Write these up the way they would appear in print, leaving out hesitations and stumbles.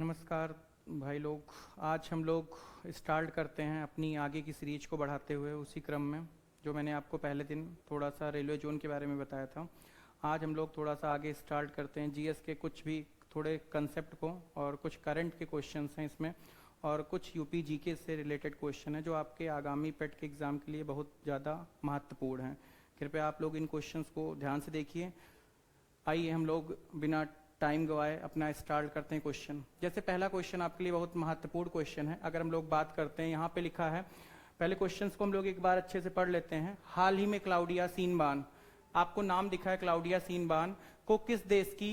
नमस्कार भाई लोग। आज हम लोग स्टार्ट करते हैं अपनी आगे की सीरीज को बढ़ाते हुए उसी क्रम में जो मैंने आपको पहले दिन थोड़ा सा रेलवे जोन के बारे में बताया था। आज हम लोग थोड़ा सा आगे स्टार्ट करते हैं जीएस के कुछ भी थोड़े कंसेप्ट को, और कुछ करंट के क्वेश्चंस हैं इसमें, और कुछ यूपी जीके से रिलेटेड क्वेश्चन है जो आपके आगामी पेट के एग्ज़ाम के लिए बहुत ज़्यादा महत्वपूर्ण हैं। कृपया आप लोग इन क्वेश्चंस को ध्यान से देखिए। आइए हम लोग बिना टाइम गवाए अपना स्टार्ट करते हैं क्वेश्चन। जैसे पहला क्वेश्चन आपके लिए बहुत महत्वपूर्ण क्वेश्चन है। अगर हम लोग बात करते हैं, यहाँ पे लिखा है, पहले क्वेश्चंस को हम लोग एक बार अच्छे से पढ़ लेते हैं। हाल ही में क्लाउडिया सीनबान, आपको नाम दिखा है क्लाउडिया सीनबान, को किस देश की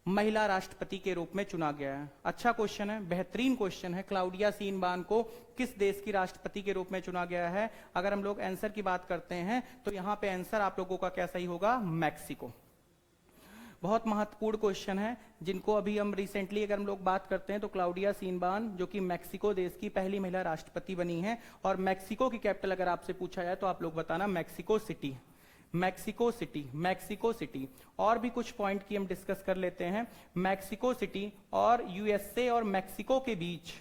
महिला राष्ट्रपति के रूप में चुना गया है? अच्छा क्वेश्चन है, बेहतरीन क्वेश्चन है। क्लाउडिया सीनबान को किस देश की राष्ट्रपति के रूप में चुना गया है? अगर हम लोग आंसर की बात करते हैं तो यहाँ पे आंसर आप लोगों का क्या सही होगा? मैक्सिको। बहुत महत्वपूर्ण क्वेश्चन है जिनको अभी हम रिसेंटली अगर हम लोग बात करते हैं तो क्लाउडिया सीनबान जो कि मैक्सिको देश की पहली महिला राष्ट्रपति बनी है। और मैक्सिको की कैपिटल अगर आपसे पूछा जाए तो आप लोग बताना Mexico city, Mexico city, Mexico city. और भी कुछ पॉइंट की हम डिस्कस कर लेते हैं। मैक्सिको सिटी और यूएसए और मैक्सिको के बीच,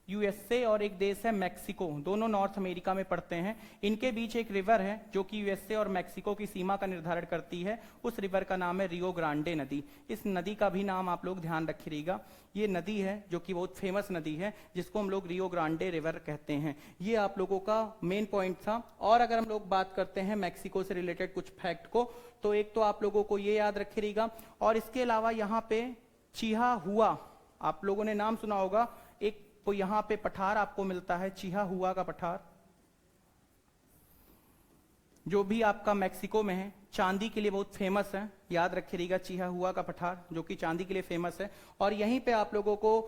यूएसए और एक देश है मैक्सिको, दोनों नॉर्थ अमेरिका में पड़ते हैं। इनके बीच एक रिवर है जो कि यूएसए और मैक्सिको की सीमा का निर्धारण करती है। उस रिवर का नाम है रियो ग्रांडे नदी। इस नदी का भी नाम आप लोग ध्यान रखिएगा। ये नदी है जो कि बहुत फेमस नदी है जिसको हम लोग रियो ग्रांडे रिवर कहते हैं। ये आप लोगों का मेन पॉइंट था। और अगर हम लोग बात करते हैं मैक्सिको से रिलेटेड कुछ फैक्ट को, तो एक तो आप लोगों को ये याद रखिएगा। और इसके अलावा यहाँ पे चिहाहुआ, आप लोगों ने नाम सुना होगा, एक तो यहां पे पठार आपको मिलता है चिहाहुआ का पठार, जो भी आपका मैक्सिको में है, चांदी के लिए बहुत फेमस है। याद रखिएगा चिहाहुआ का पठार जो कि चांदी के लिए फेमस है। और यहीं पे आप लोगों को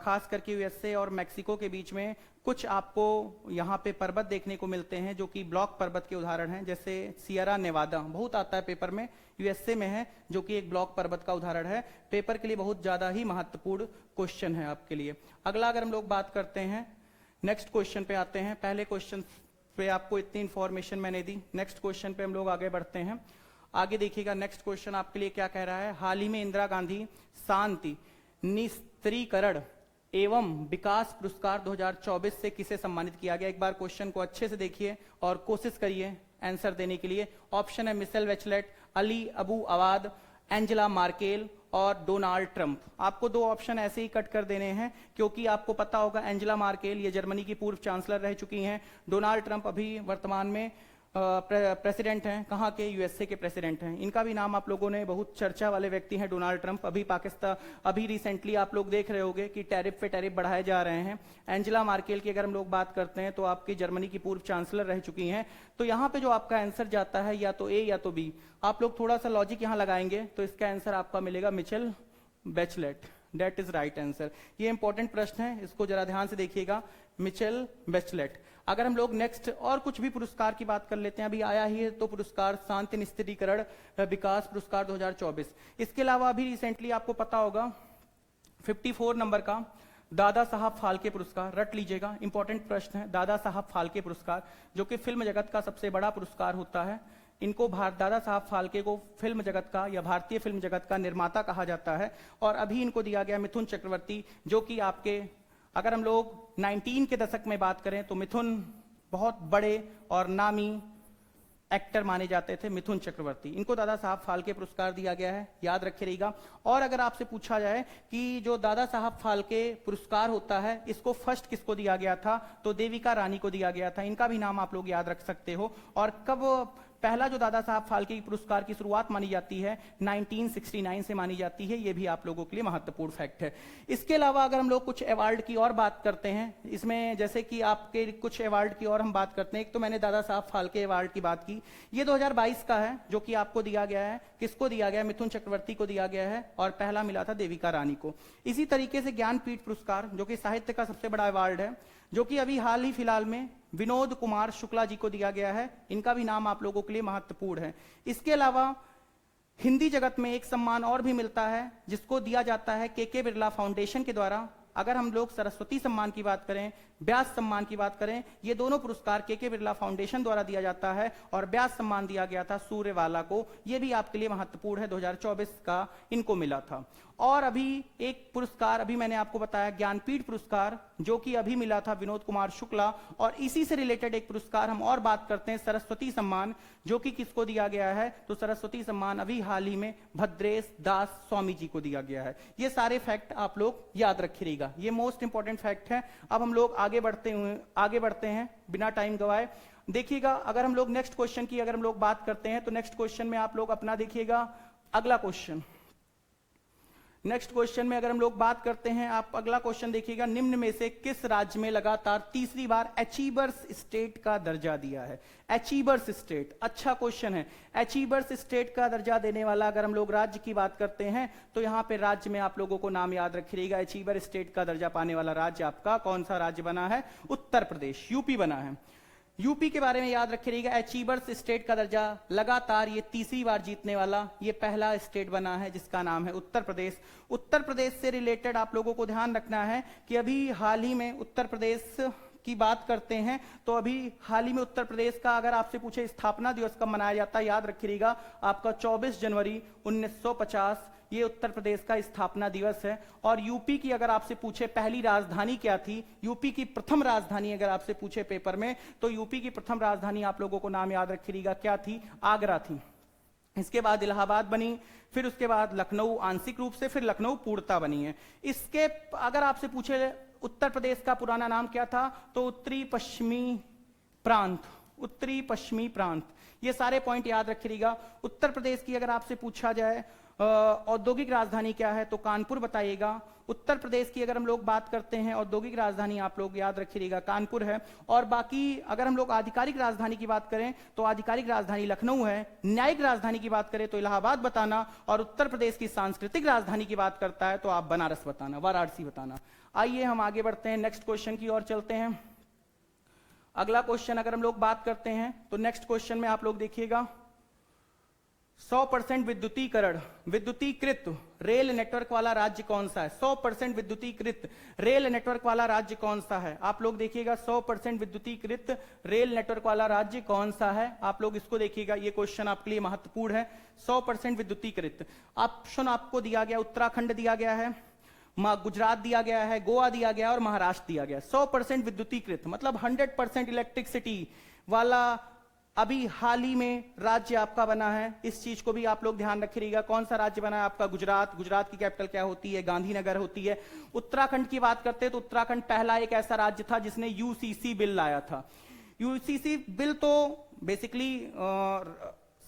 खास करके यूएसए और मैक्सिको के बीच में कुछ आपको यहाँ पे पर्वत देखने को मिलते हैं जो कि ब्लॉक पर्वत के उदाहरण हैं। जैसे सियरा नेवादा बहुत आता है पेपर में, यूएसए में है, जो कि एक ब्लॉक पर्वत का उदाहरण है। पेपर के लिए बहुत ज्यादा ही महत्वपूर्ण क्वेश्चन है आपके लिए। अगला अगर हम लोग बात करते हैं, नेक्स्ट क्वेश्चन पे आते हैं। पहले क्वेश्चन पे आपको इतनी इंफॉर्मेशन मैंने दी। नेक्स्ट क्वेश्चन पे हम लोग आगे बढ़ते हैं। आगे देखिएगा नेक्स्ट क्वेश्चन आपके लिए क्या कह रहा है। हाल ही में इंदिरा गांधी शांति निस्त्रीकरण एवं विकास पुरस्कार 2024 से किसे सम्मानित किया गया? एक बार क्वेश्चन को अच्छे से देखिए और कोशिश करिए आंसर देने के लिए। ऑप्शन है Michelle Bachelet, Ali Abu Awad, Angela Merkel और डोनाल्ड ट्रंप। आपको दो ऑप्शन ऐसे ही कट कर देने हैं क्योंकि आपको पता होगा एंजेला मार्केल ये जर्मनी की पूर्व चांसलर रह चुकी हैं। डोनाल्ड ट्रंप अभी वर्तमान में प्रेसिडेंट हैं, कहाँ के? यूएसए के प्रेसिडेंट हैं। इनका भी नाम आप लोगों ने, बहुत चर्चा वाले व्यक्ति हैं डोनाल्ड ट्रंप। अभी रिसेंटली आप लोग देख रहे होंगे कि टैरिफ पे टैरिफ बढ़ाए जा रहे हैं। एंजेला मार्केल की अगर हम लोग बात करते हैं तो आपकी जर्मनी की पूर्व चांसलर रह चुकी हैं। तो यहाँ पे जो आपका आंसर जाता है या तो ए या तो बी। आप लोग थोड़ा सा लॉजिक यहाँ लगाएंगे तो इसका आंसर आपका मिलेगा Michelle Bachelet. That is right answer. ये इंपॉर्टेंट प्रश्न है, इसको जरा ध्यान से देखिएगा, मिशेल बेचलेट। अगर हम लोग नेक्स्ट और कुछ भी पुरस्कार की बात कर लेते हैं, अभी आया ही है तो पुरस्कार शांति निस्त्रीकरण विकास पुरस्कार 2024। इसके अलावा अभी रिसेंटली आपको पता होगा 54 नंबर का दादा साहब फाल्के पुरस्कार, रट लीजिएगा, इंपॉर्टेंट प्रश्न है। दादा साहब फाल्के पुरस्कार जो कि फिल्म जगत का सबसे बड़ा पुरस्कार होता है। इनको दादा साहब फाल्के को फिल्म जगत का या भारतीय फिल्म जगत का निर्माता कहा जाता है। और अभी इनको दिया गया मिथुन चक्रवर्ती, जो कि आपके अगर हम लोग 19 के दशक में बात करें तो मिथुन बहुत बड़े और नामी एक्टर माने जाते थे, मिथुन चक्रवर्ती। इनको दादा साहब फाल्के पुरस्कार दिया गया है, याद रखिएगा। और अगर आपसे पूछा जाए कि जो दादा साहब फाल्के पुरस्कार होता है इसको फर्स्ट किसको दिया गया था, तो देविका रानी को दिया गया था। इनका भी नाम आप लोग याद रख सकते हो। और कब पहला जो दादा साहब फाल्के पुरस्कार की शुरुआत मानी जाती है 1969 से मानी जाती है। ये भी आप लोगों के लिए महत्वपूर्ण फैक्ट है। इसके अलावा अगर हम लोग कुछ अवार्ड की और बात करते हैं, इसमें जैसे कि आपके कुछ अवार्ड की और हम बात करते हैं। एक तो मैंने दादा साहब फाल्के अवार्ड की बात की, ये 2022 का है जो कि आपको दिया गया है। किसको दिया गया? मिथुन चक्रवर्ती को दिया गया है और पहला मिला था देविका रानी को। इसी तरीके से ज्ञानपीठ पुरस्कार जो कि साहित्य का सबसे बड़ा अवार्ड है, जो कि अभी हाल ही फिलहाल में विनोद कुमार शुक्ला जी को दिया गया है। इनका भी नाम आप लोगों के लिए महत्वपूर्ण है। इसके अलावा हिंदी जगत में एक सम्मान और भी मिलता है जिसको दिया जाता है के बिरला फाउंडेशन के द्वारा। अगर हम लोग सरस्वती सम्मान की बात करें, व्यास सम्मान की बात करें, ये दोनों पुरस्कार के बिरला फाउंडेशन द्वारा दिया जाता है। और व्यास सम्मान दिया गया था सूर्यवाला को, ये भी आपके लिए महत्वपूर्ण है, 2024 का इनको मिला था। और अभी एक पुरस्कार अभी मैंने आपको बताया ज्ञानपीठ पुरस्कार, जो कि अभी मिला था विनोद कुमार शुक्ला, और इसी से रिलेटेड एक पुरस्कार हम और बात करते हैं सरस्वती सम्मान, जो कि किसको दिया गया है, तो सरस्वती सम्मान अभी हाल ही में भद्रेश दास स्वामी जी को दिया गया है। ये सारे फैक्ट आप लोग याद रखिएगा, ये मोस्ट इंपॉर्टेंट फैक्ट है। अब हम लोग आगे बढ़ते हैं बिना टाइम गवाए। देखिएगा, अगर हम लोग नेक्स्ट क्वेश्चन की अगर हम लोग बात करते हैं तो नेक्स्ट क्वेश्चन में आप लोग अपना देखिएगा अगला क्वेश्चन। नेक्स्ट क्वेश्चन में अगर हम लोग बात करते हैं, आप अगला क्वेश्चन देखिएगा, निम्न में से किस राज्य में लगातार तीसरी बार अचीवर्स स्टेट का दर्जा दिया है? अचीवर्स स्टेट, अच्छा क्वेश्चन है। अचीवर्स स्टेट का दर्जा देने वाला अगर हम लोग राज्य की बात करते हैं तो यहां पे राज्य में आप लोगों को नाम याद रखिएगा। अचीवर स्टेट का दर्जा पाने वाला राज्य आपका कौन सा राज्य बना है? उत्तर प्रदेश, यूपी बना है। यूपी के बारे में याद रखिएगा, अचीवर्स स्टेट का दर्जा लगातार ये तीसरी बार जीतने वाला ये पहला स्टेट बना है, जिसका नाम है उत्तर प्रदेश। उत्तर प्रदेश से रिलेटेड आप लोगों को ध्यान रखना है कि अभी हाल ही में उत्तर प्रदेश की बात करते हैं तो अभी हाल ही में उत्तर प्रदेश का अगर आपसे पूछे स्थापना दिवस कब मनाया जाता है, याद रखिएगा आपका 24 जनवरी 1950 ये उत्तर प्रदेश का स्थापना दिवस है। और यूपी की अगर आपसे पूछे पहली राजधानी क्या थी, यूपी की प्रथम राजधानी अगर आपसे पूछे पेपर में, तो यूपी की प्रथम राजधानी आप लोगों को नाम याद रखिएगा क्या थी? आगरा थी। इसके बाद इलाहाबाद बनी, फिर उसके बाद लखनऊ आंशिक रूप से, फिर लखनऊ पूर्णता बनी है। इसके अगर आपसे पूछे उत्तर प्रदेश का पुराना नाम क्या था, तो उत्तरी पश्चिमी प्रांत, उत्तरी पश्चिमी प्रांत। ये सारे पॉइंट याद रखिएगा। उत्तर प्रदेश की अगर आपसे पूछा जाए औद्योगिक राजधानी क्या है, तो कानपुर बताइएगा। उत्तर प्रदेश की अगर हम लोग बात करते हैं औद्योगिक राजधानी आप लोग याद रखिएगा कानपुर है। और बाकी अगर हम लोग आधिकारिक राजधानी की बात करें तो आधिकारिक राजधानी लखनऊ है। न्यायिक राजधानी की बात करें तो इलाहाबाद बताना, और उत्तर प्रदेश की सांस्कृतिक राजधानी की बात करता है तो आप बनारस बताना, वाराणसी बताना। आइए हम आगे बढ़ते हैं, नेक्स्ट क्वेश्चन की ओर चलते हैं। अगला क्वेश्चन अगर हम लोग बात करते हैं तो नेक्स्ट क्वेश्चन में आप लोग देखिएगा 100% विद्युतीकरण, विद्युतीकृत रेल नेटवर्क वाला राज्य कौन सा है? 100% विद्युतीकृत रेल नेटवर्क वाला राज्य कौन सा है? आप लोग देखिएगा 100% विद्युतीकृत रेल नेटवर्क वाला राज्य कौन सा है? आप लोग इसको देखिएगा, ये क्वेश्चन आपके लिए महत्वपूर्ण है। 100% विद्युतीकृत ऑप्शन आपको दिया गया, उत्तराखंड दिया गया है, गुजरात दिया गया है, गोवा दिया गया और महाराष्ट्र दिया गया। 100% विद्युतीकृत मतलब 100% इलेक्ट्रिसिटी वाला अभी हाल ही में राज्य आपका बना है। इस चीज को भी आप लोग ध्यान रखिएगा। कौन सा राज्य बना है आपका? गुजरात। गुजरात की कैपिटल क्या होती है? गांधीनगर होती है। उत्तराखंड की बात करते हैं तो उत्तराखंड पहला एक ऐसा राज्य था जिसने यूसीसी बिल लाया था। यूसीसी बिल तो बेसिकली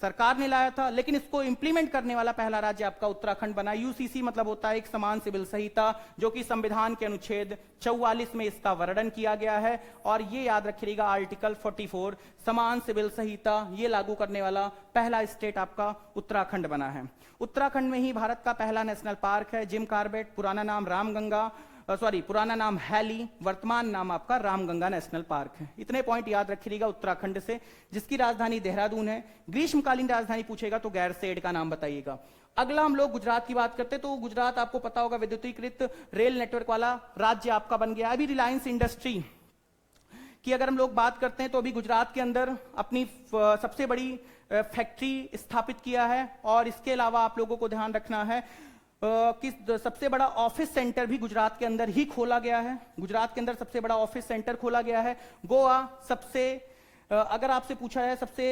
सरकार ने लाया था, लेकिन इसको इंप्लीमेंट करने वाला पहला राज्य आपका उत्तराखंड बना। यूसीसी मतलब होता है एक समान सिविल संहिता, जो कि संविधान के अनुच्छेद 44 में इसका वर्णन किया गया है। और ये याद रखिएगा आर्टिकल 44 समान सिविल संहिता ये लागू करने वाला पहला स्टेट आपका उत्तराखंड बना है। उत्तराखंड में ही भारत का पहला नेशनल पार्क है जिम कॉर्बेट, पुराना नाम रामगंगा, पुराना नाम हैली, वर्तमान नाम आपका रामगंगा नेशनल पार्क है। इतने पॉइंट याद रखिएगा उत्तराखंड से, जिसकी राजधानी देहरादून है। ग्रीष्मकालीन राजधानी पूछेगा तो गैरसेन का नाम बताइएगा। अगला हम लोग गुजरात की बात करते हैं तो गुजरात आपको पता होगा विद्युतीकृत रेल नेटवर्क वाला राज्य आपका बन गया। अभी रिलायंस इंडस्ट्री की अगर हम लोग बात करते हैं तो अभी गुजरात के अंदर अपनी सबसे बड़ी फैक्ट्री स्थापित किया है। और इसके अलावा आप लोगों को ध्यान रखना है कि सबसे बड़ा ऑफिस सेंटर भी गुजरात के अंदर ही खोला गया है। गुजरात के अंदर सबसे बड़ा ऑफिस सेंटर खोला गया है। गोवा सबसे अगर आपसे पूछा है सबसे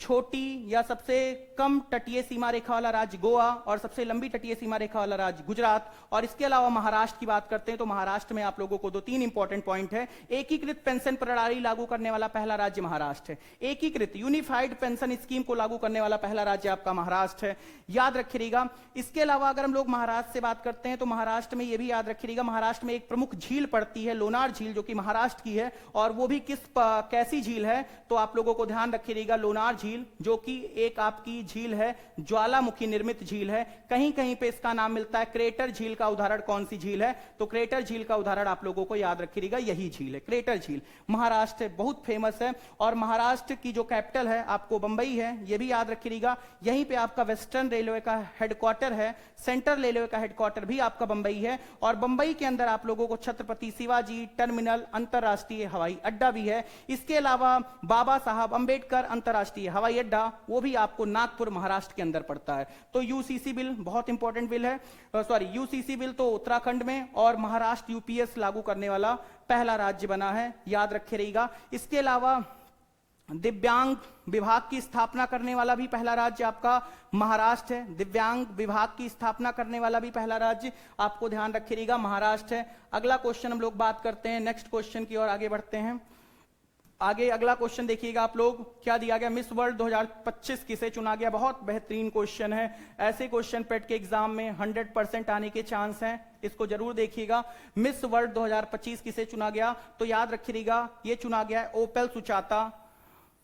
छोटी या सबसे कम तटीय सीमा रेखा वाला राज्य गोवा, और सबसे लंबी तटीय सीमा रेखा वाला राज्य गुजरात। और इसके अलावा महाराष्ट्र की बात करते हैं तो महाराष्ट्र में आप लोगों को 2-3 इंपॉर्टेंट पॉइंट है। एकीकृत पेंशन प्रणाली लागू करने वाला पहला राज्य महाराष्ट्र है। एकीकृत यूनिफाइड पेंशन स्कीम को लागू करने वाला पहला राज्य आपका महाराष्ट्र है, याद रखिएगा। इसके अलावा अगर हम लोग महाराष्ट्र से बात करते हैं तो महाराष्ट्र में यह भी याद रखिएगा, महाराष्ट्र में एक प्रमुख झील पड़ती है लोनार झील, जो कि महाराष्ट्र की है। और वो भी कैसी झील है तो आप लोगों को ध्यान रखिएगा लोनार झील, जो कि एक आपकी झील है, ज्वालामुखी निर्मित झील है। कहीं कहीं पे इसका नाम मिलता है क्रेटर झील का उदाहरण कौन सी झील है? तो क्रेटर झील का उदाहरण आप लोगों को याद रखिएगा यही झील है, क्रेटर झील। महाराष्ट्र बहुत फेमस है। और महाराष्ट्र की जो कैपिटल है आपको बंबई है, यह भी याद रखिएगा। यहीं पे आपका वेस्टर्न रेलवे का हेडक्वार्टर है, सेंट्रल रेलवे का हेडक्वार्टर भी आपका बंबई है। और बंबई के अंदर आप लोगों को छत्रपति शिवाजी टर्मिनल अंतरराष्ट्रीय हवाई अड्डा भी है। इसके अलावा बाबा साहब अंबेडकर अंतरराष्ट्रीय हवाई अड्डा, वो भी आपको नागपुर महाराष्ट्र के अंदर पड़ता है। तो यूसीसी बिल बहुत इंपॉर्टेंट बिल है, सॉरी यूसीसी बिल तो उत्तराखंड में, और महाराष्ट्र यूपीएस लागू करने वाला पहला राज्य बना है, याद रखे रहिएगा। इसके अलावा दिव्यांग विभाग की स्थापना करने वाला भी पहला राज्य आपका महाराष्ट्र है। दिव्यांग विभाग की स्थापना करने वाला भी पहला राज्य आपको ध्यान रखिएगा महाराष्ट्र है। अगला क्वेश्चन हम लोग बात करते हैं, नेक्स्ट क्वेश्चन की ओर आगे बढ़ते हैं। आगे अगला क्वेश्चन देखिएगा आप लोग, क्या दिया गया, मिस वर्ल्ड 2025 किसे चुना गया। बहुत बेहतरीन क्वेश्चन है, ऐसे क्वेश्चन पेट के एग्जाम में 100% आने के चांस हैं, इसको जरूर देखिएगा। मिस वर्ल्ड 2025 किसे चुना गया, तो याद रखिएगा ये चुना गया है ओपेल सुचाता,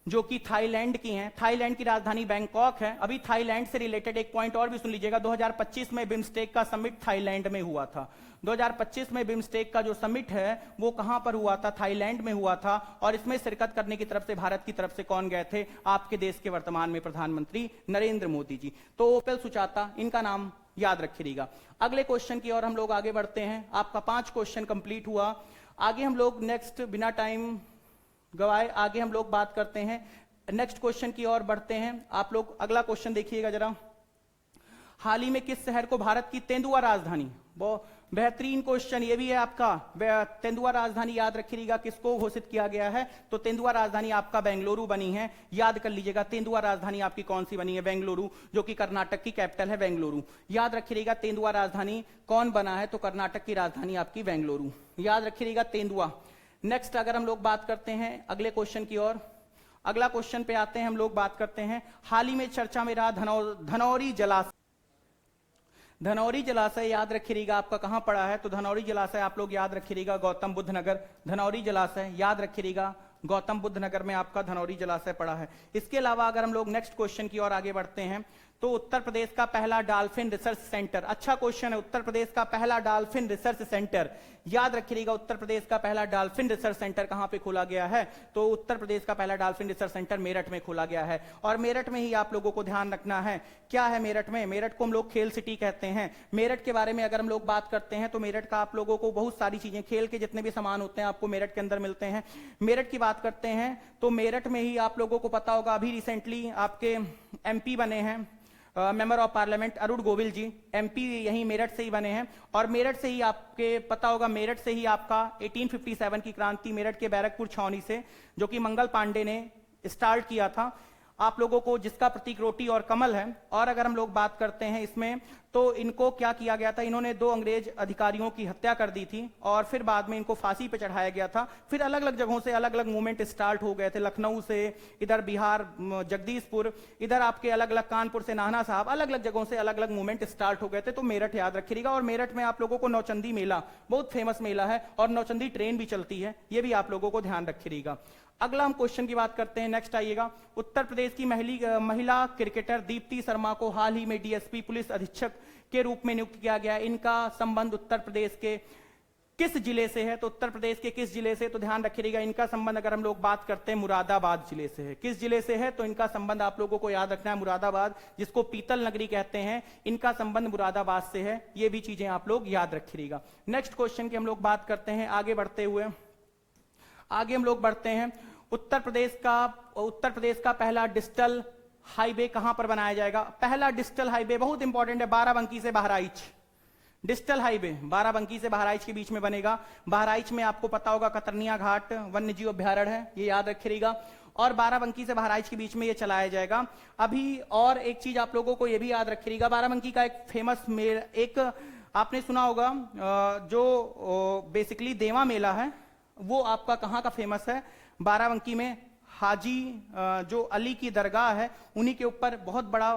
जो कि थाईलैंड की हैं। थाईलैंड की राजधानी बैंकॉक है। अभी थाईलैंड से रिलेटेड एक पॉइंट और भी सुन लीजिएगा, 2025 में बिम्स्टेक का समिट थाईलैंड में हुआ था। 2025 में बिम्स्टेक का जो समिट है वो कहां पर हुआ था, थाईलैंड में हुआ था। और इसमें शिरकत करने की तरफ से भारत की तरफ से कौन गए थे, आपके देश के वर्तमान में प्रधानमंत्री नरेंद्र मोदी जी। तो ओपेल सुचाता, इनका नाम याद रखिएगा। अगले क्वेश्चन की ओर हम लोग आगे बढ़ते हैं। आपका 5 क्वेश्चन कंप्लीट हुआ। आगे हम लोग नेक्स्ट, बिना टाइम गवाए आगे हम लोग बात करते हैं, नेक्स्ट क्वेश्चन की ओर बढ़ते हैं। आप लोग अगला क्वेश्चन देखिएगा जरा, हाल ही में किस शहर को भारत की तेंदुआ राजधानी, वो बेहतरीन क्वेश्चन ये भी है आपका। तेंदुआ राजधानी याद रखिएगा किसको घोषित किया गया है, तो तेंदुआ राजधानी आपका बेंगलुरु बनी है। याद कर लीजिएगा तेंदुआ राजधानी आपकी कौन सी बनी है, बेंगलुरु, जो कि कर्नाटक की कैपिटल है बेंगलुरु। याद रखिएगा तेंदुआ राजधानी कौन बना है, तो कर्नाटक की राजधानी आपकी बेंगलुरु, याद रखिएगा तेंदुआ। नेक्स्ट अगर हम लोग बात करते हैं अगले क्वेश्चन की ओर, अगला क्वेश्चन पे आते हैं हम लोग, बात करते हैं हाल ही में चर्चा में रहा धनौरी जलाशय। धनौरी जलाशय याद रखिएगा आपका कहां पड़ा है, तो धनौरी जलाशय आप लोग याद रखिएगा गौतम बुद्ध नगर। धनौरी जलाशय याद रखिएगा गौतम बुद्ध नगर में आपका धनौरी जलाशय पड़ा है। इसके अलावा अगर हम लोग नेक्स्ट क्वेश्चन की ओर आगे बढ़ते हैं, तो उत्तर प्रदेश का पहला डॉल्फिन रिसर्च सेंटर, अच्छा क्वेश्चन है, उत्तर प्रदेश का पहला डॉल्फिन रिसर्च सेंटर, याद रखिएगा उत्तर प्रदेश का पहला डॉल्फिन रिसर्च सेंटर कहां पे खोला गया है, तो उत्तर प्रदेश का पहला डॉल्फिन रिसर्च सेंटर मेरठ में खोला गया है। और मेरठ में ही आप लोगों को ध्यान रखना है, क्या है मेरठ में, मेरठ को हम लोग खेल सिटी कहते हैं। मेरठ के बारे में अगर हम लोग बात करते हैं, तो मेरठ का आप लोगों को बहुत सारी चीजें, खेल के जितने भी सामान होते हैं आपको मेरठ के अंदर मिलते हैं। मेरठ की बात करते हैं तो मेरठ में ही आप लोगों को पता होगा अभी रिसेंटली आपके एमपी बने हैं, member of parliament Arun Govil ji, MP यहीं मेरठ से ही बने हैं। और मेरठ से ही आपके पता होगा, मेरठ से ही आपका 1857 की क्रांति मेरठ के बैरकपुर छावनी से, जो कि मंगल पांडे ने स्टार्ट किया था, आप लोगों को, जिसका प्रतीक रोटी और कमल है। और अगर हम लोग बात करते हैं इसमें, तो इनको क्या किया गया था, इन्होंने 2 अंग्रेज अधिकारियों की हत्या कर दी थी और फिर बाद में इनको फांसी पे चढ़ाया गया था। फिर अलग अलग जगहों से अलग अलग मूवमेंट स्टार्ट हो गए थे, लखनऊ से, इधर बिहार जगदीशपुर, इधर आपके अलग अलग कानपुर से नाना साहब, अलग अलग जगहों से अलग अलग मूवमेंट स्टार्ट हो गए थे। तो मेरठ याद रखिएगा। और मेरठ में आप लोगों को नौचंदी मेला, बहुत फेमस मेला है, और नौचंदी ट्रेन भी चलती है, ये भी आप लोगों को ध्यान रखिएगा। अगला हम क्वेश्चन की बात करते हैं, नेक्स्ट आइएगा। उत्तर प्रदेश की महिला क्रिकेटर दीप्ति शर्मा को हाल ही में डीएसपी पुलिस अधीक्षक के रूप में नियुक्त किया गया। इनका संबंध उत्तर प्रदेश के किस जिले से है, तो उत्तर प्रदेश के किस जिले से, तो ध्यान रखिएगा इनका संबंध, अगर हम लोग बात करते हैं मुरादाबाद जिले से है। किस जिले से है, तो इनका संबंध आप लोगों को याद रखना है मुरादाबाद, जिसको पीतल नगरी कहते हैं, इनका संबंध मुरादाबाद से है। ये भी चीजें आप लोग याद रखिएगा। नेक्स्ट क्वेश्चन की हम लोग बात करते हैं, आगे बढ़ते हुए आगे हम लोग बढ़ते हैं। उत्तर प्रदेश का पहला डिजिटल हाईवे कहां पर बनाया जाएगा। पहला डिजिटल हाईवे बहुत इंपॉर्टेंट है, बाराबंकी से बहराइच, डिजिटल हाईवे बाराबंकी से बहराइच के बीच में बनेगा। बहराइच में आपको पता होगा कतरनिया घाट वन्य जीव अभ्यारण्य है, ये याद रखिएगा। और बाराबंकी से बहराइच के बीच में ये चलाया जाएगा। अभी और एक चीज आप लोगों को ये भी याद रखिएगा, बाराबंकी का एक फेमस मेला, एक आपने सुना होगा, जो बेसिकली देवा मेला है, वो आपका कहां का फेमस है, बाराबंकी में। हाजी जो अली की दरगाह है, उन्हीं के ऊपर बहुत बड़ा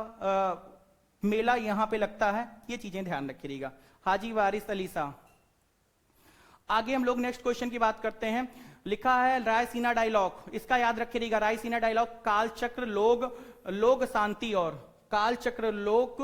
मेला यहां पे लगता है, ये चीजें ध्यान रखिएगा। हाजी वारिस अली शाह। आगे हम लोग नेक्स्ट क्वेश्चन की बात करते हैं, लिखा है रायसीना डायलॉग, इसका याद रखिएगा। रायसीना डायलॉग कालचक्र लोग शांति और कालचक्र लोग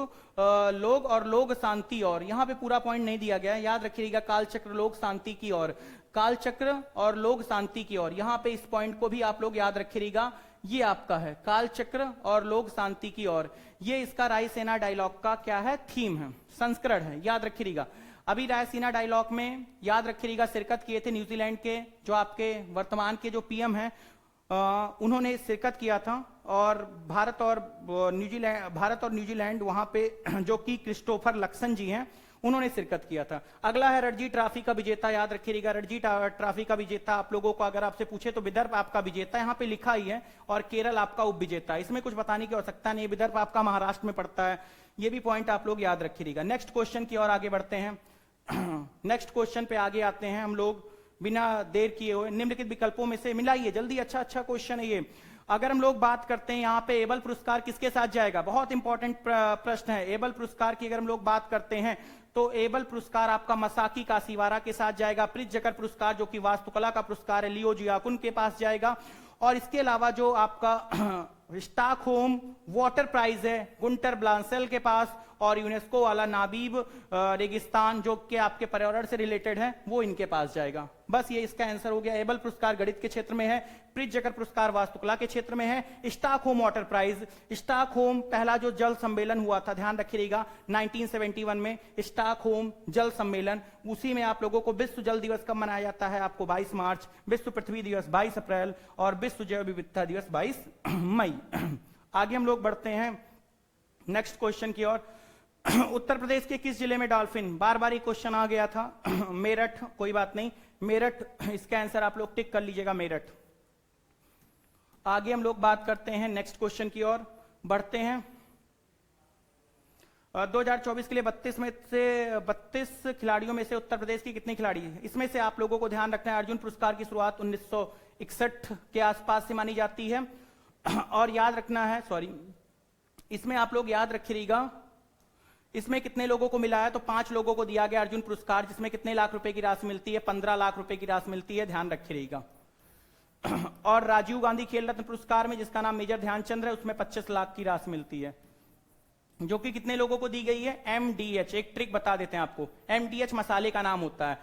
और लोग शांति और, यहां पे पूरा पॉइंट नहीं दिया गया है, याद रखिएगा कालचक्र लोग शांति की ओर, कालचक्र और लोग शांति की ओर, यहां पे इस पॉइंट को भी आप लोग याद रखिएगा। ये आपका है कालचक्र और लोग शांति की ओर, ये इसका रायसीना डायलॉग का क्या है, थीम है, संस्करण है, याद रखिएगा। अभी रायसीना डायलॉग में याद रखिएगा शिरकत किए थे न्यूजीलैंड के जो आपके वर्तमान के जो पीएम हैं, उन्होंने शिरकत किया था। और भारत और न्यूजीलैंड वहां पे जो कि क्रिस्टोफर लक्सन जी हैं उन्होंने शिरकत किया था। अगला है रणजी ट्रॉफी का विजेता, याद रखिएगा रणजी ट्रॉफी का विजेता आप लोगों को अगर आपसे पूछे तो विदर्भ आपका विजेता यहाँ पे लिखा ही है और केरल आपका उप विजेता। इसमें कुछ बताने की आवश्यकता नहीं, विदर्भ आपका महाराष्ट्र में पड़ता है, ये भी पॉइंट आप लोग याद रखिएगा। नेक्स्ट क्वेश्चन की ओर आगे बढ़ते हैं। नेक्स्ट क्वेश्चन पे आगे आते हैं हम लोग बिना देर किए हुए। निम्नलिखित विकल्पों में से मिलाइए जल्दी, अच्छा क्वेश्चन है ये। अगर हम लोग बात करते हैं यहाँ पे एबल पुरस्कार किसके साथ जाएगा, बहुत इंपॉर्टेंट प्रश्न है। एबल पुरस्कार की अगर हम लोग बात करते हैं तो एबल पुरस्कार आपका मसाकी कासीवारा के साथ जाएगा। प्रित्जकर पुरस्कार जो कि वास्तुकला का पुरस्कार है लियो जियाकुन के पास जाएगा। और इसके अलावा जो आपका स्टॉकहोम वाटर प्राइज है गुंटर ब्लांसेल के पास, और यूनेस्को वाला नाबीब रेगिस्तान जो कि आपके पर्यावरण से रिलेटेड है वो इनके पास जाएगा। बस ये इसका आंसर हो गया। एबल पुरस्कार गणित के क्षेत्र में है, प्रित्जकर पुरस्कार वास्तुकला के क्षेत्र में है, स्टॉकहोम वाटर प्राइज, स्टॉकहोम पहला जो जल सम्मेलन हुआ था ध्यान रखिएगा 1971 में स्टॉकहोम जल सम्मेलन, उसी में आप लोगों को विश्व जल दिवस कब मनाया जाता है, आपको 22 मार्च, विश्व पृथ्वी दिवस 22 अप्रैल और विश्व जैव विविधता दिवस 22 मई। आगे हम लोग बढ़ते हैं नेक्स्ट क्वेश्चन की ओर। उत्तर प्रदेश के किस जिले में डॉल्फिन, बार बार ये क्वेश्चन आ गया था। मेरठ, कोई बात नहीं, मेरठ इसका आंसर आप लोग टिक कर लीजिएगा, मेरठ। आगे हम लोग बात करते हैं नेक्स्ट क्वेश्चन की ओर बढ़ते हैं। 2024 के लिए 32 खिलाड़ियों में से उत्तर प्रदेश की कितने खिलाड़ी हैं, इसमें से आप लोगों को ध्यान रखना है अर्जुन पुरस्कार की शुरुआत 1961 के आसपास से मानी जाती है। और याद रखना है, सॉरी, इसमें आप लोग याद रखिएगा इसमें कितने लोगों को मिला है, तो 5 लोगों को दिया गया अर्जुन पुरस्कार, जिसमें कितने लाख रुपए की राशि मिलती है, 15 लाख रुपए की राशि मिलती है, ध्यान रखिएगा। और राजीव गांधी खेल रत्न पुरस्कार में जिसका नाम मेजर ध्यानचंद्र है उसमें 25 लाख की राशि मिलती है, जो कि कितने लोगों को दी गई है, MDH। एक ट्रिक बता देते हैं आपको, MDH मसाले का नाम होता है।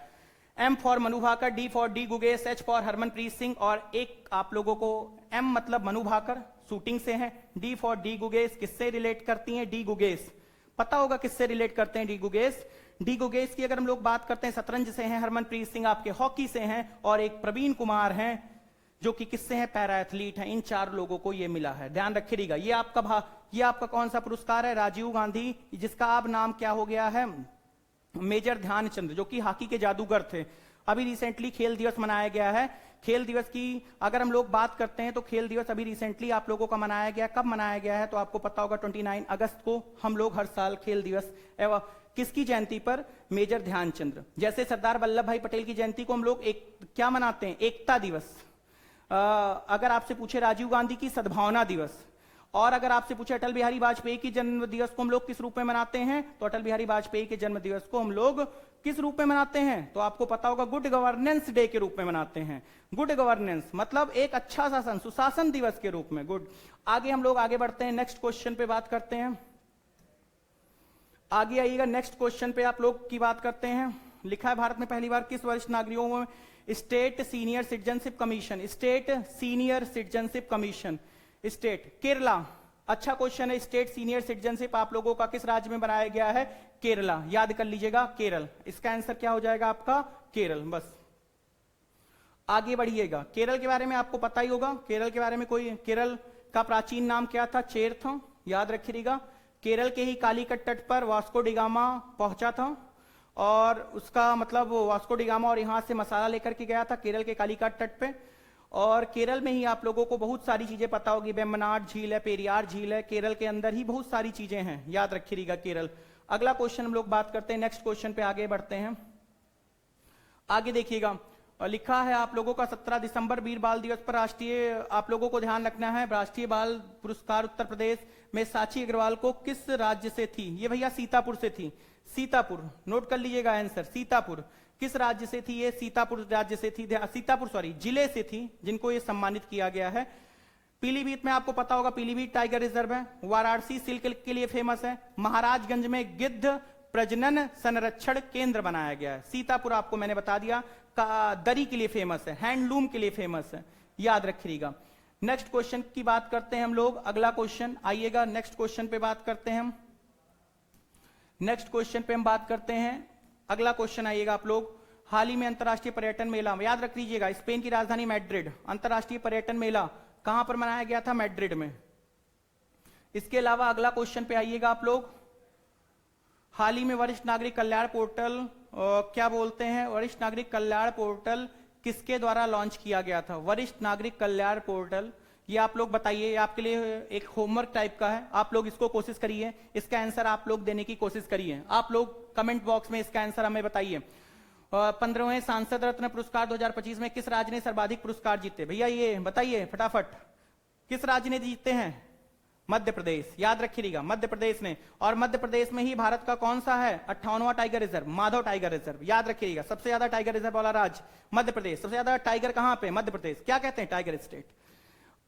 M for Manu Bhaker, D for D Gukesh, H for Harmanpreet Singh, और एक आप लोगों को M मतलब मनु भाकर शूटिंग से है, D फॉर डी गुगेश किससे रिलेट करती है, डी गुगेश, पता होगा किससे रिलेट करते हैं डी गुगेश। डी गुगेश की अगर हम लोग बात करते हैं शतरंज से हैं, हरमनप्रीत सिंह आपके हॉकी से हैं, और एक प्रवीण कुमार हैं जो कि किससे हैं, पैरा एथलीट हैं। इन 4 लोगों को ये मिला है, ध्यान रखिएगा। ये आपका कौन सा पुरस्कार है, राजीव गांधी, जिसका अब नाम क्या हो गया है, मेजर ध्यानचंद, जो कि हॉकी के जादूगर थे। अभी रिसेंटली खेल दिवस मनाया गया है। खेल दिवस की अगर हम लोग बात करते हैं तो खेल दिवस अभी रिसेंटली आप लोगों का मनाया गया, कब मनाया गया है, तो आपको पता होगा 29 अगस्त को हम लोग हर साल खेल दिवस एवं किसकी जयंती पर, मेजर ध्यानचंद। जैसे सरदार वल्लभ भाई पटेल की जयंती को हम लोग क्या मनाते हैं, एकता दिवस। अगर आपसे पूछे राजीव गांधी की सद्भावना दिवस, और अगर आपसे पूछे अटल बिहारी वाजपेयी की जन्म दिवस को हम लोग किस रूप में मनाते हैं, तो अटल बिहारी वाजपेयी के जन्म दिवस को हम लोग किस रूप में मनाते हैं, तो आपको पता होगा गुड गवर्नेंस डे के रूप में मनाते हैं। गुड गवर्नेंस मतलब एक अच्छा शासन, सुशासन दिवस के रूप में, गुड। आगे हम लोग आगे बढ़ते हैं, नेक्स्ट क्वेश्चन पे बात करते हैं। आगे आइएगा, नेक्स्ट क्वेश्चन पे आप लोग की बात करते हैं। लिखा है भारत में पहली बार किस वरिष्ठ नागरिकों में state senior citizenship commission, state senior citizenship commission, state Kerala. अच्छा क्वेश्चन है, स्टेट सीनियर सिटीजनशिप आप लोगों का किस राज्य में बनाया गया है, केरला, याद कर लीजिएगा केरल। इसका आंसर क्या हो जाएगा आपका, केरल। बस आगे बढ़िएगा, केरल के बारे में आपको पता ही होगा, केरल के बारे में कोई, केरल का प्राचीन नाम क्या था, चेर था, याद रखिएगा। केरल के ही कालीकट तट पर वास्को डिगामा पहुंचा था, और उसका मतलब वास्को डिगामा और यहां से मसाला लेकर के गया था केरल के कालीकट तट पे। और केरल में ही आप लोगों को बहुत सारी चीजें पता होगी, वेम्बनाड झील है, पेरियार झील है, केरल के अंदर ही बहुत सारी चीजें हैं, याद रखिएगा केरल। अगला क्वेश्चन हम लोग बात करते हैं, नेक्स्ट क्वेश्चन पे आगे बढ़ते हैं। आगे देखिएगा, लिखा है आप लोगों का 17 दिसंबर वीर बाल दिवस पर राष्ट्रीय, आप लोगों को ध्यान रखना है, राष्ट्रीय बाल पुरस्कार उत्तर प्रदेश में साक्षी अग्रवाल को किस राज्य से थी, ये भैया सीतापुर से थी, सीतापुर, नोट कर लीजिएगा आंसर, सीतापुर। किस राज्य से थी ये, सीतापुर राज्य से थी, सीतापुर सॉरी जिले से थी, जिनको ये सम्मानित किया गया है। पीलीभीत में आपको पता होगा पीलीभीत टाइगर रिजर्व है, वाराणसी सिल्क के लिए फेमस है, महाराजगंज में गिद्ध प्रजनन संरक्षण केंद्र बनाया गया है, सीतापुर आपको मैंने बता दिया का दरी के लिए फेमस है, हैंडलूम के लिए फेमस है, याद रखिएगा। नेक्स्ट क्वेश्चन की बात करते हैं हम लोग, अगला क्वेश्चन आइएगा, नेक्स्ट क्वेश्चन पे बात करते हैं हम। नेक्स्ट क्वेश्चन पे हम बात करते हैं, अगला क्वेश्चन आइएगा आप लोग। हाल ही में अंतर्राष्ट्रीय पर्यटन मेला, याद रख लीजिएगा, स्पेन की राजधानी मैड्रिड, अंतर्राष्ट्रीय पर्यटन मेला कहां पर मनाया गया था, मैड्रिड में। इसके अलावा अगला क्वेश्चन पे आइएगा आप लोग। हाल ही में वरिष्ठ नागरिक कल्याण पोर्टल क्या बोलते हैं, वरिष्ठ नागरिक कल्याण पोर्टल किसके द्वारा लॉन्च किया गया था? वरिष्ठ नागरिक कल्याण पोर्टल, ये आप लोग बताइए, ये आपके लिए एक होमवर्क टाइप का है, आप लोग इसको कोशिश करिए, इसका आंसर आप लोग देने की कोशिश करिए। आप लोग कमेंट बॉक्स में इसका आंसर हमें बताइए। 15वें सांसद रत्न पुरस्कार 2025 में किस राज्य ने सर्वाधिक पुरस्कार जीते? भैया ये बताइए फटाफट, किस राज्य ने जीते हैं? मध्य प्रदेश, याद रखिएगा मध्य प्रदेश ने। और मध्य प्रदेश में ही भारत का कौन सा है 58वां tiger reserve, Madhav tiger reserve, याद रखिएगा। सबसे ज्यादा टाइगर रिजर्व वाला राज्य मध्य प्रदेश, सबसे ज्यादा टाइगर कहां पे? मध्य प्रदेश। क्या कहते हैं? Tiger state.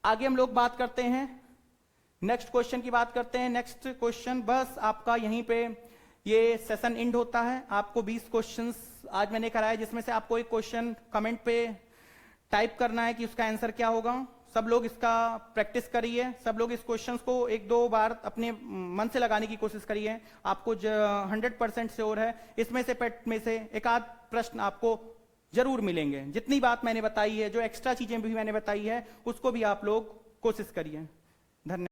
आगे हम लोग बात करते हैं, नेक्स्ट क्वेश्चन की बात करते हैं। नेक्स्ट क्वेश्चन, बस आपका यहीं पे ये सेशन एंड होता है। आपको 20 क्वेश्चंस आज मैंने कराया, जिसमें से आपको एक क्वेश्चन कमेंट पे टाइप करना है कि उसका आंसर क्या होगा। सब लोग इसका प्रैक्टिस करिए, सब लोग इस क्वेश्चंस को 1-2 बार अपने मन से लगाने की कोशिश करिए। आपको 100% श्योर है इसमें से पेट में से एक आध प्रश्न आपको जरूर मिलेंगे। जितनी बात मैंने बताई है, जो एक्स्ट्रा चीजें भी मैंने बताई है, उसको भी आप लोग कोशिश करिए। धन्यवाद।